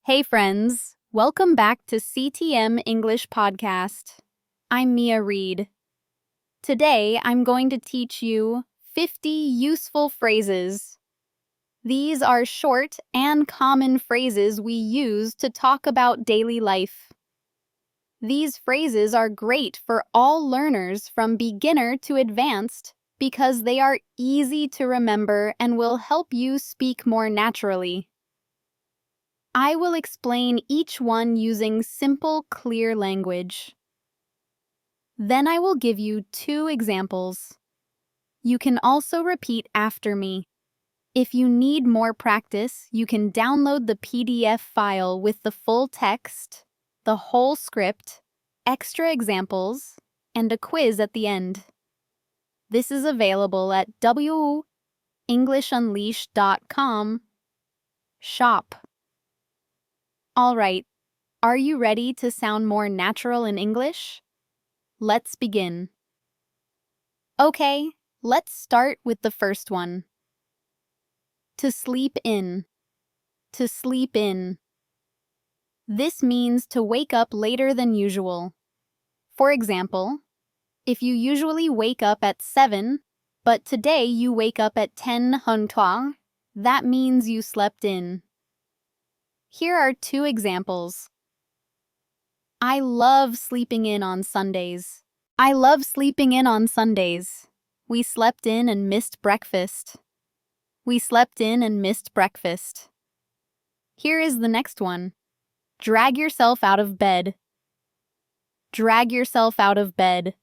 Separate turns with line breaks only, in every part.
Hey friends, welcome back to CTM English Podcast. I'm Mia Reed. Today I'm going to teach you 50 useful phrases. These are short and common phrases we use to talk about daily life. These phrases are great for all learners from beginner to advanced because they are easy to remember and will help you speak more naturally. I will explain each one using simple, clear language. Then I will give you 2 examples. You can also repeat after me. If you need more practice, you can download the PDF file with the full text, the whole script, extra examples, and a quiz at the end. This is available at www.englishunleashed.com shop. All right, are you ready to sound more natural in English? Let's begin. Okay, let's start with the first one. To sleep in. To sleep in. This means to wake up later than usual. For example, if you usually wake up at 7, but today you wake up at 10 hơn, that means you slept in. Here are 2 examples. I love sleeping in on Sundays. I love sleeping in on Sundays. We slept in and missed breakfast. We slept in and missed breakfast. Here is the next one. Drag yourself out of bed. Drag yourself out of bed.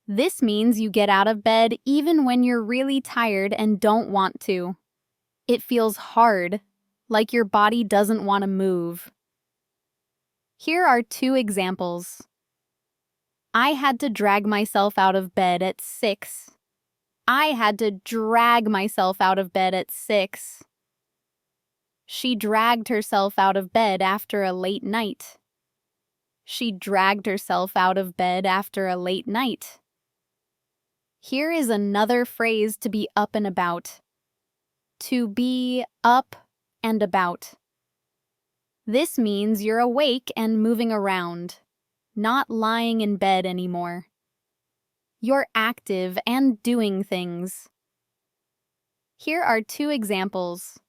This means you get out of bed even when you're really tired and don't want to. It feels hard, like your body doesn't want to move. Here are 2 examples. I had to drag myself out of bed at 6. I had to drag myself out of bed at 6. She dragged herself out of bed after a late night. She dragged herself out of bed after a late night. Here is another phrase to be up and about. To be up and about. This means you're awake and moving around, not lying in bed anymore. You're active and doing things. Here are 2 examples.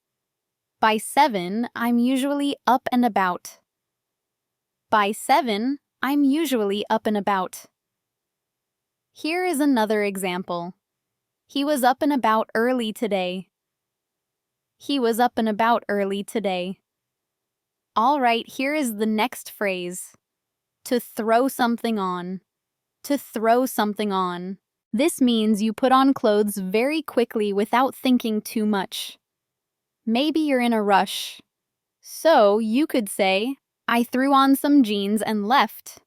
By 7, I'm usually up and about. By 7, I'm usually up and about. Here is another example. He was up and about early today. He was up and about early today. All right, here is the next phrase. To throw something on. To throw something on. This means you put on clothes very quickly without thinking too much. Maybe you're in a rush. So you could say, I threw on some jeans and left.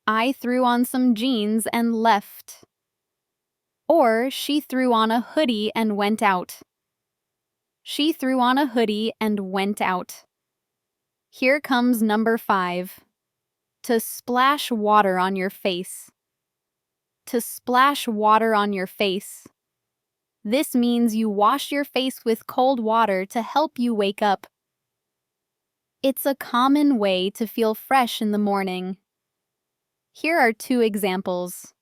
I threw on some jeans and left. Or she threw on a hoodie and went out. She threw on a hoodie and went out. Here comes number 5. To splash water on your face. To splash water on your face. This means you wash your face with cold water to help you wake up. It's a common way to feel fresh in the morning. Here are 2 examples.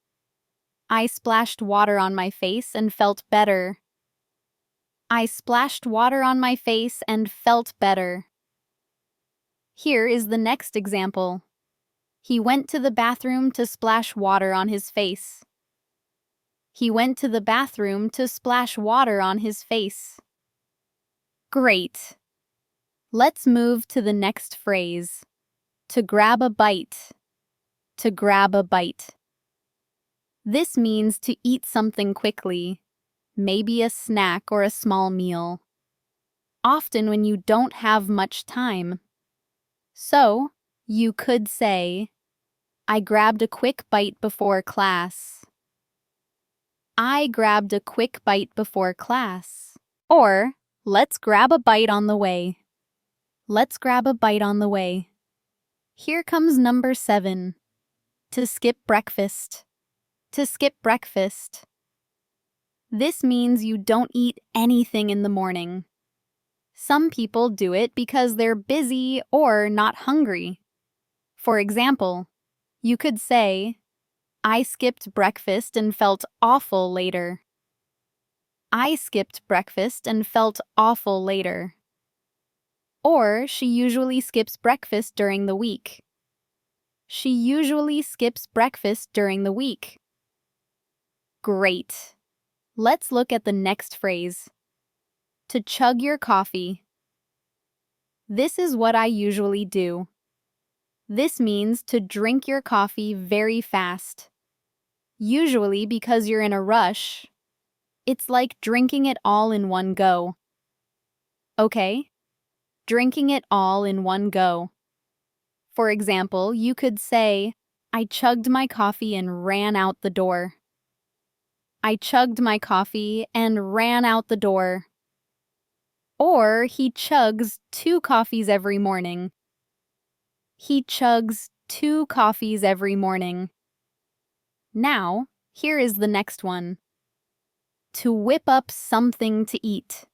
I splashed water on my face and felt better. I splashed water on my face and felt better. Here is the next example. He went to the bathroom to splash water on his face. He went to the bathroom to splash water on his face. Great. Let's move to the next phrase. To grab a bite. To grab a bite. This means to eat something quickly, maybe a snack or a small meal. Often when you don't have much time. So, you could say, I grabbed a quick bite before class. I grabbed a quick bite before class. Or, let's grab a bite on the way. Let's grab a bite on the way. Here comes number 7. To skip breakfast. To skip breakfast. This means you don't eat anything in the morning. Some people do it because they're busy or not hungry. For example, you could say, I skipped breakfast and felt awful later. I skipped breakfast and felt awful later. Or she usually skips breakfast during the week. She usually skips breakfast during the week. Great. Let's look at the next phrase. To chug your coffee. This is what I usually do. This means to drink your coffee very fast. Usually because you're in a rush. It's like drinking it all in one go. Okay? Drinking it all in one go. For example, you could say, I chugged my coffee and ran out the door. I chugged my coffee and ran out the door. Or he chugs 2 coffees every morning. He chugs 2 coffees every morning. Now, here is the next one. To whip up something to eat.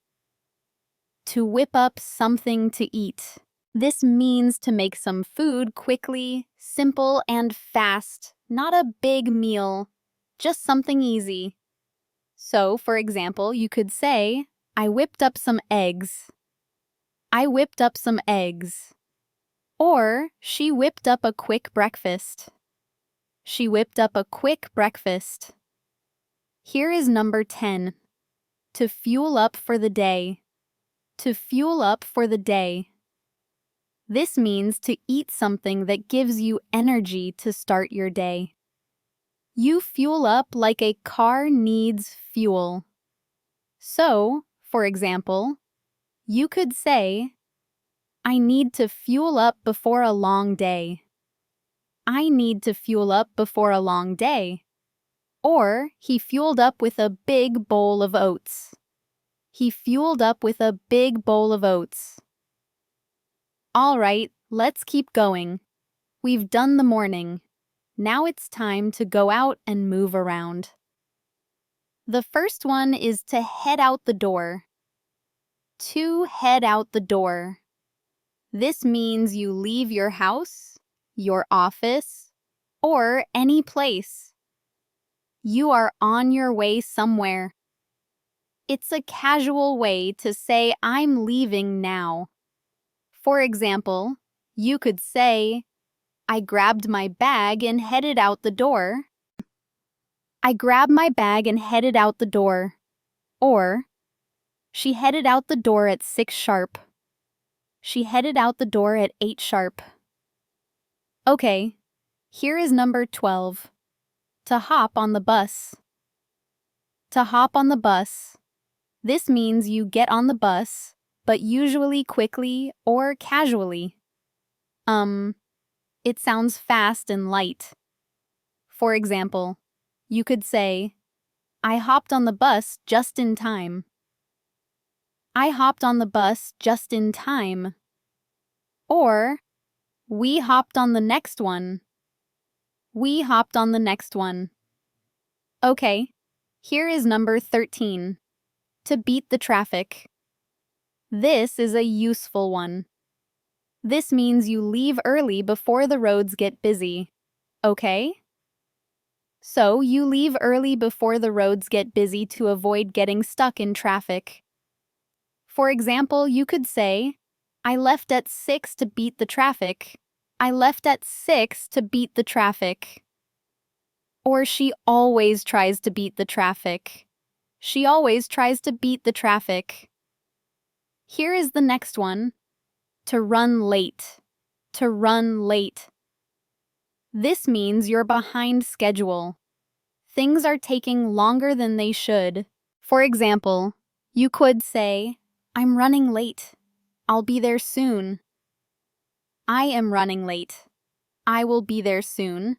To whip up something to eat. This means to make some food quickly, simple, and fast. Not a big meal, just something easy. So, for example, you could say, I whipped up some eggs. I whipped up some eggs. Or, she whipped up a quick breakfast. She whipped up a quick breakfast. Here is number 10. To fuel up for the day. To fuel up for the day. This means to eat something that gives you energy to start your day. You fuel up like a car needs fuel. So, for example, you could say, I need to fuel up before a long day. I need to fuel up before a long day. Or, he fueled up with a big bowl of oats. He fueled up with a big bowl of oats. All right, let's keep going. We've done the morning. Now it's time to go out and move around. The first one is to head out the door. To head out the door. This means you leave your house, your office, or any place. You are on your way somewhere. It's a casual way to say I'm leaving now. For example, you could say, I grabbed my bag and headed out the door. I grabbed my bag and headed out the door. Or, she headed out the door at 6 sharp. She headed out the door at 8 sharp. Okay, here is number 12. To hop on the bus. To hop on the bus. This means you get on the bus, but usually quickly or casually. It sounds fast and light. For example, you could say, I hopped on the bus just in time. I hopped on the bus just in time. Or, we hopped on the next one. We hopped on the next one. Okay, here is number 13. To beat the traffic. This is a useful one. This means you leave early before the roads get busy. Okay? So, you leave early before the roads get busy to avoid getting stuck in traffic. For example, you could say, I left at 6 to beat the traffic. I left at 6 to beat the traffic. Or she always tries to beat the traffic. She always tries to beat the traffic. Here is the next one. To run late. To run late. This means you're behind schedule. Things are taking longer than they should. For example, you could say, I'm running late. I'll be there soon. I am running late. I will be there soon.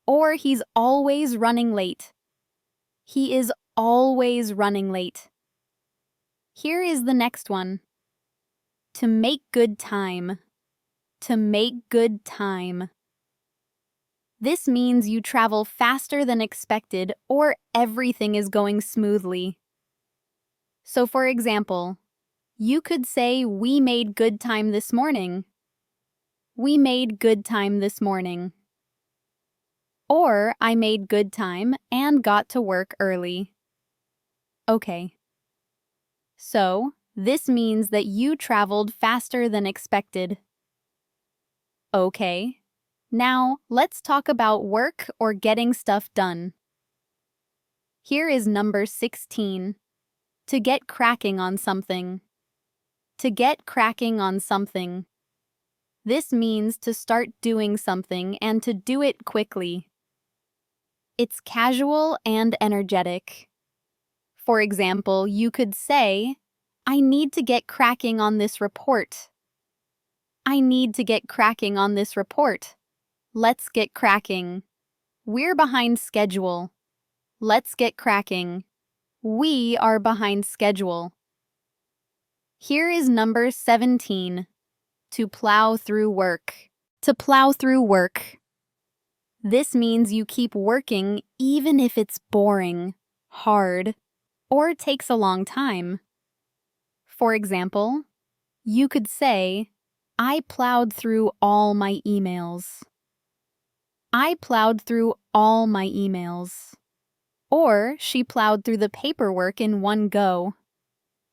Or he's always running late. He is always running late. Here is the next one. To make good time. To make good time. This means you travel faster than expected or everything is going smoothly. So for example, you could say, we made good time this morning. We made good time this morning. Or, I made good time and got to work early. Okay. So, this means that you traveled faster than expected. Okay. Now, let's talk about work or getting stuff done. Here is number 16. To get cracking on something. To get cracking on something. This means to start doing something and to do it quickly. It's casual and energetic. For example, you could say, I need to get cracking on this report. I need to get cracking on this report. Let's get cracking. We're behind schedule. Let's get cracking. We are behind schedule. Here is number 17. To plow through work. To plow through work. This means you keep working even if it's boring, hard, or takes a long time. For example, you could say, I plowed through all my emails. I plowed through all my emails. Or, she plowed through the paperwork in one go.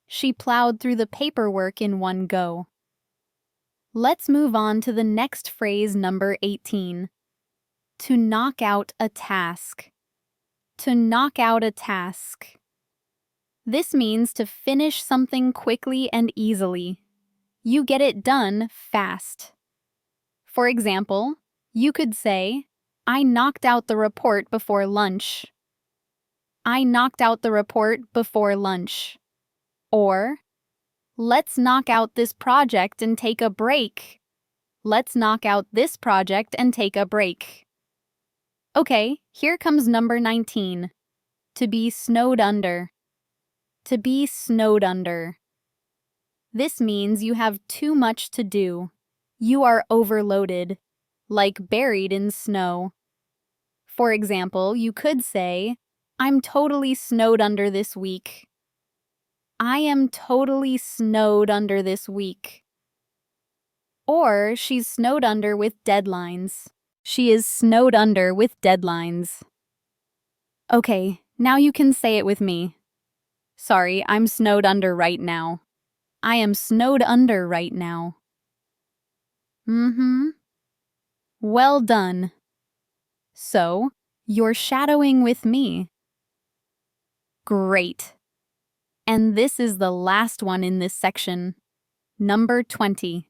She plowed through the paperwork in one go. Let's move on to the next phrase, number 18. To knock out a task. To knock out a task. This means to finish something quickly and easily. You get it done fast. For example, you could say, I knocked out the report before lunch. I knocked out the report before lunch. Or, let's knock out this project and take a break. Let's knock out this project and take a break. Okay, here comes number 19. To be snowed under. To be snowed under. This means you have too much to do. You are overloaded, like buried in snow. For example, you could say, I'm totally snowed under this week. I am totally snowed under this week. Or, she's snowed under with deadlines. She is snowed under with deadlines. Okay, now you can say it with me. Sorry, I'm snowed under right now. I am snowed under right now. Well done. So, you're shadowing with me. Great. And this is the last one in this section. Number 20.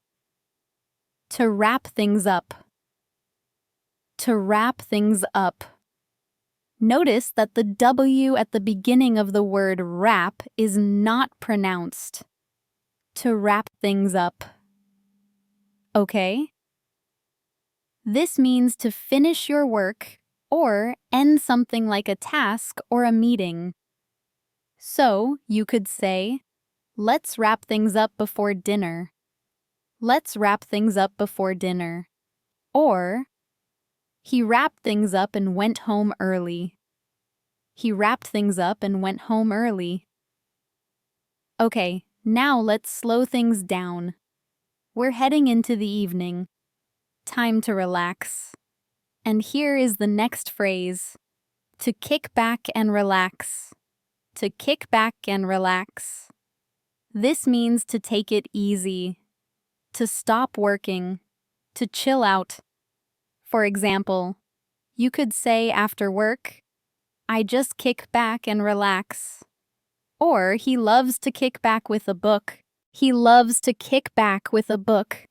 To wrap things up. To wrap things up. Notice that the W at the beginning of the word wrap is not pronounced. To wrap things up. Okay? This means to finish your work or end something like a task or a meeting. So, you could say, let's wrap things up before dinner. Let's wrap things up before dinner. Or, he wrapped things up and went home early. He wrapped things up and went home early. Okay, now let's slow things down. We're heading into the evening. Time to relax. And here is the next phrase. To kick back and relax. To kick back and relax. This means to take it easy. To stop working. To chill out. For example, you could say after work, I just kick back and relax. Or he loves to kick back with a book. He loves to kick back with a book.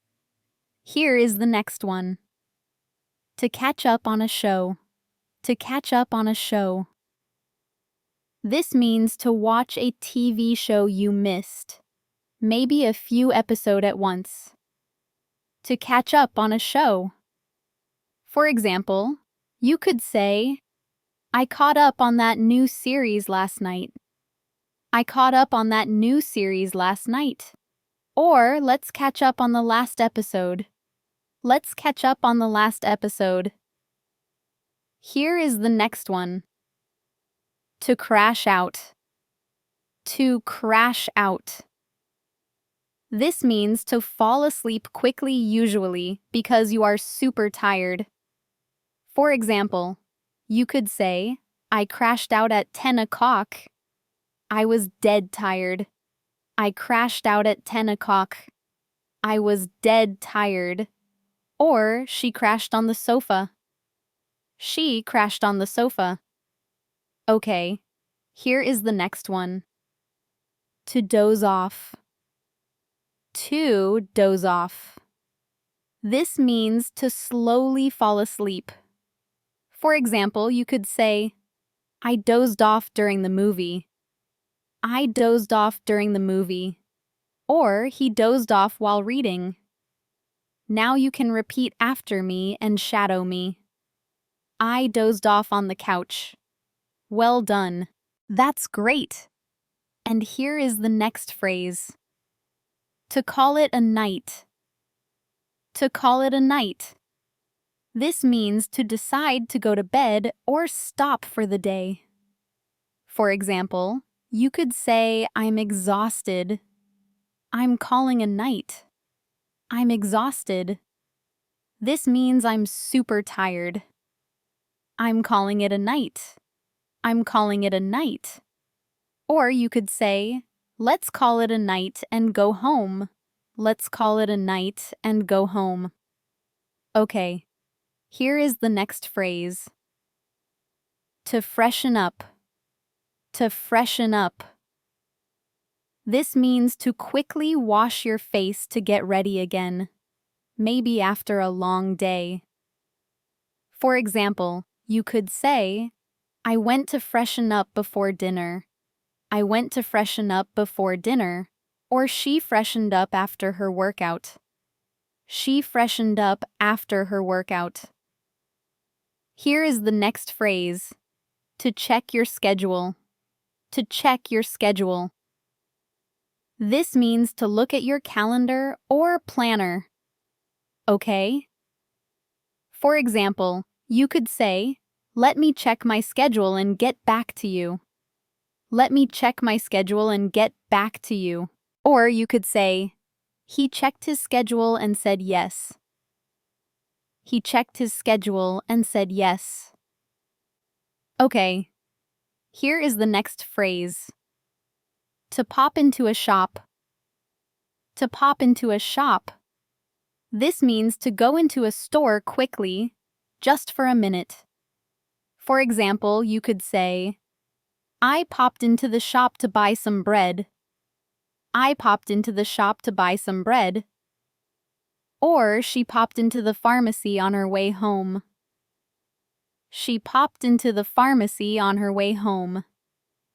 Here is the next one. To catch up on a show. To catch up on a show. This means to watch a TV show you missed. Maybe a few episodes at once. To catch up on a show. For example, you could say, I caught up on that new series last night. I caught up on that new series last night. Or, let's catch up on the last episode. Let's catch up on the last episode. Here is the next one. To crash out. To crash out. This means to fall asleep quickly, usually because you are super tired. For example, you could say, I crashed out at 10 o'clock. I was dead tired. I crashed out at 10 o'clock. I was dead tired. Or she crashed on the sofa. She crashed on the sofa. Okay, here is the next one. To doze off. To doze off. This means to slowly fall asleep. For example, you could say, I dozed off during the movie. I dozed off during the movie. Or he dozed off while reading. Now you can repeat after me and shadow me. I dozed off on the couch. Well done. That's great. And here is the next phrase. To call it a night. To call it a night. This means to decide to go to bed or stop for the day. For example, you could say, I'm exhausted. I'm calling a night. I'm exhausted. This means I'm super tired. I'm calling it a night. I'm calling it a night. Or you could say, let's call it a night and go home. Let's call it a night and go home. Okay, here is the next phrase. To freshen up. To freshen up. This means to quickly wash your face to get ready again, maybe after a long day. For example, you could say, I went to freshen up before dinner. I went to freshen up before dinner. Or she freshened up after her workout. She freshened up after her workout. Here is the next phrase. To check your schedule. To check your schedule. This means to look at your calendar or planner. Okay? For example, you could say, let me check my schedule and get back to you. Let me check my schedule and get back to you. Or you could say, he checked his schedule and said yes. He checked his schedule and said yes. Okay, here is the next phrase. To pop into a shop. To pop into a shop. This means to go into a store quickly, just for a minute. For example, you could say, I popped into the shop to buy some bread. I popped into the shop to buy some bread. Or she popped into the pharmacy on her way home. She popped into the pharmacy on her way home.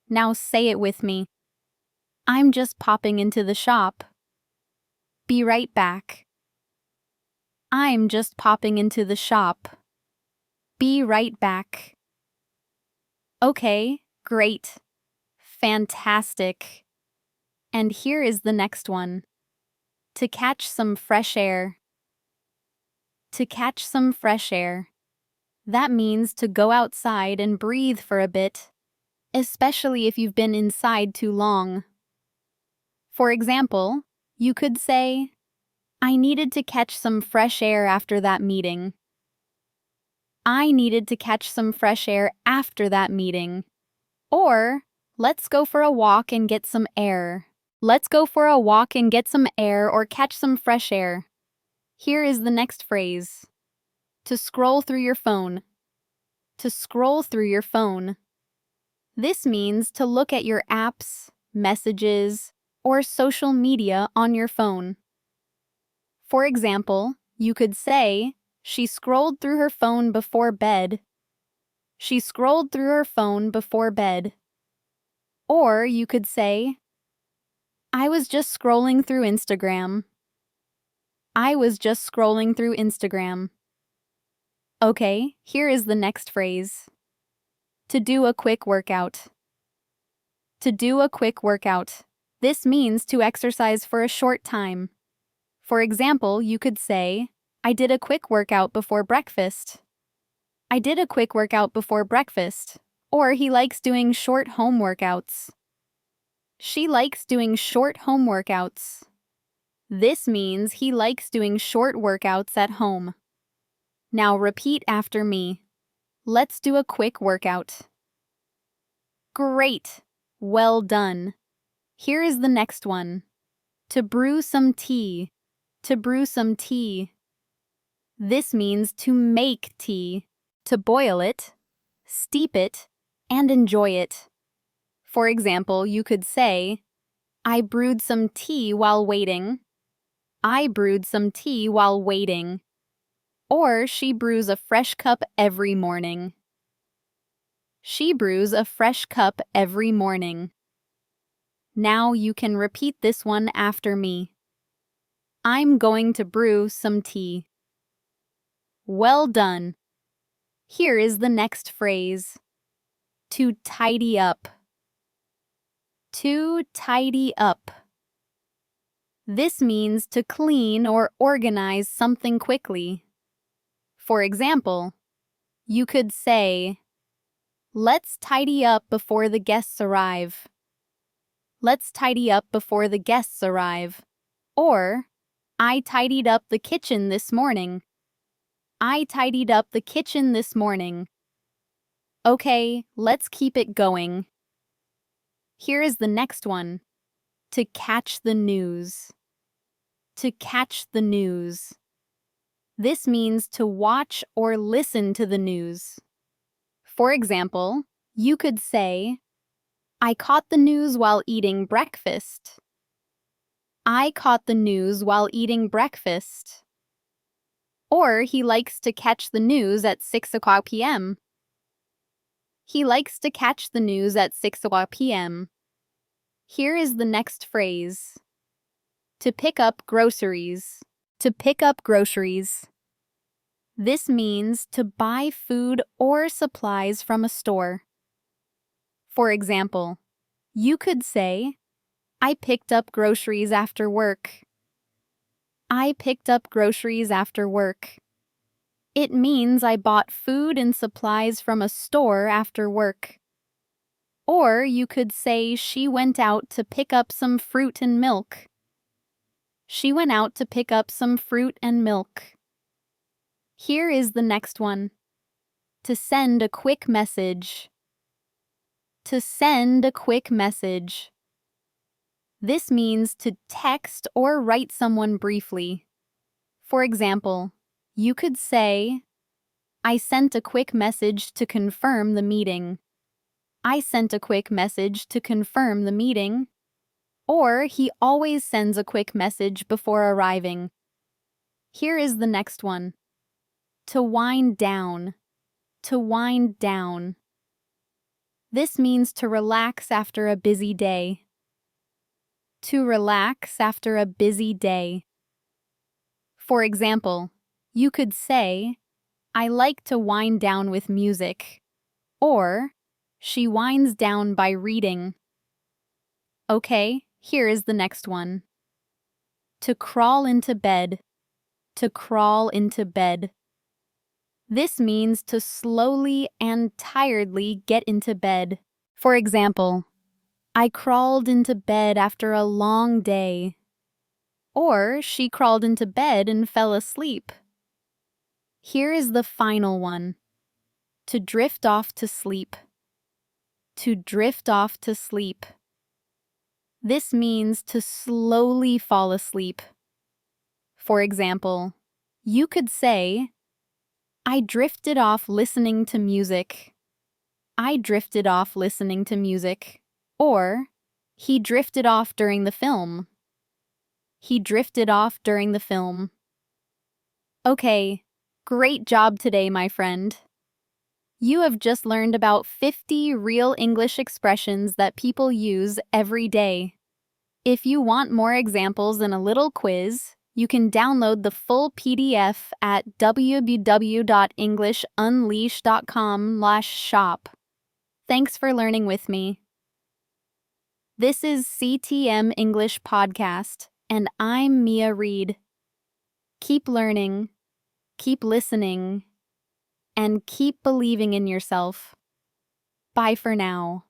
Now say it with me. I'm just popping into the shop. Be right back. I'm just popping into the shop. Be right back. Okay, great. Fantastic. And here is the next one. To catch some fresh air. To catch some fresh air. That means to go outside and breathe for a bit, especially if you've been inside too long. For example, you could say, I needed to catch some fresh air after that meeting. I needed to catch some fresh air after that meeting. Or, let's go for a walk and get some air. Let's go for a walk and get some air or catch some fresh air. Here is the next phrase. To scroll through your phone. To scroll through your phone. This means to look at your apps, messages, or social media on your phone. For example, you could say, she scrolled through her phone before bed. She scrolled through her phone before bed. Or you could say, I was just scrolling through Instagram. I was just scrolling through Instagram. Okay, here is the next phrase. To do a quick workout. To do a quick workout. This means to exercise for a short time. For example, you could say, I did a quick workout before breakfast. I did a quick workout before breakfast. Or he likes doing short home workouts. She likes doing short home workouts. This means he likes doing short workouts at home. Now repeat after me. Let's do a quick workout. Great! Well done. Here is the next one. To brew some tea. To brew some tea. This means to make tea, to boil it, steep it, and enjoy it. For example, you could say, I brewed some tea while waiting. I brewed some tea while waiting. Or she brews a fresh cup every morning. She brews a fresh cup every morning. Now you can repeat this one after me. I'm going to brew some tea. Well done. Here is the next phrase. To tidy up. To tidy up. This means to clean or organize something quickly. For example, you could say, let's tidy up before the guests arrive. Let's tidy up before the guests arrive. Or, I tidied up the kitchen this morning. I tidied up the kitchen this morning. Okay, let's keep it going. Here is the next one. To catch the news. To catch the news. This means to watch or listen to the news. For example, you could say, I caught the news while eating breakfast. I caught the news while eating breakfast. Or he likes to catch the news at 6 o'clock p.m. He likes to catch the news at 6 o'clock p.m. Here is the next phrase. To pick up groceries. To pick up groceries. This means to buy food or supplies from a store. For example, you could say, I picked up groceries after work. I picked up groceries after work. It means I bought food and supplies from a store after work. Or you could say she went out to pick up some fruit and milk. She went out to pick up some fruit and milk. Here is the next one. To send a quick message. To send a quick message. This means to text or write someone briefly. For example, you could say, I sent a quick message to confirm the meeting. I sent a quick message to confirm the meeting. Or he always sends a quick message before arriving. Here is the next one. To wind down. To wind down. This means to relax after a busy day. To relax after a busy day. For example, you could say, I like to wind down with music. Or, she winds down by reading. Okay, here is the next one. To crawl into bed. To crawl into bed. This means to slowly and tiredly get into bed. For example, I crawled into bed after a long day. Or she crawled into bed and fell asleep. Here is the final one. To drift off to sleep. To drift off to sleep. This means to slowly fall asleep. For example, you could say, I drifted off listening to music. I drifted off listening to music. Or, he drifted off during the film. He drifted off during the film. Okay, great job today, my friend. You have just learned about 50 real English expressions that people use every day. If you want more examples and a little quiz, you can download the full PDF at www.englishunleash.com/shop. Thanks for learning with me. This is CTM English Podcast, and I'm Mia Reed. Keep learning, keep listening, and keep believing in yourself. Bye for now.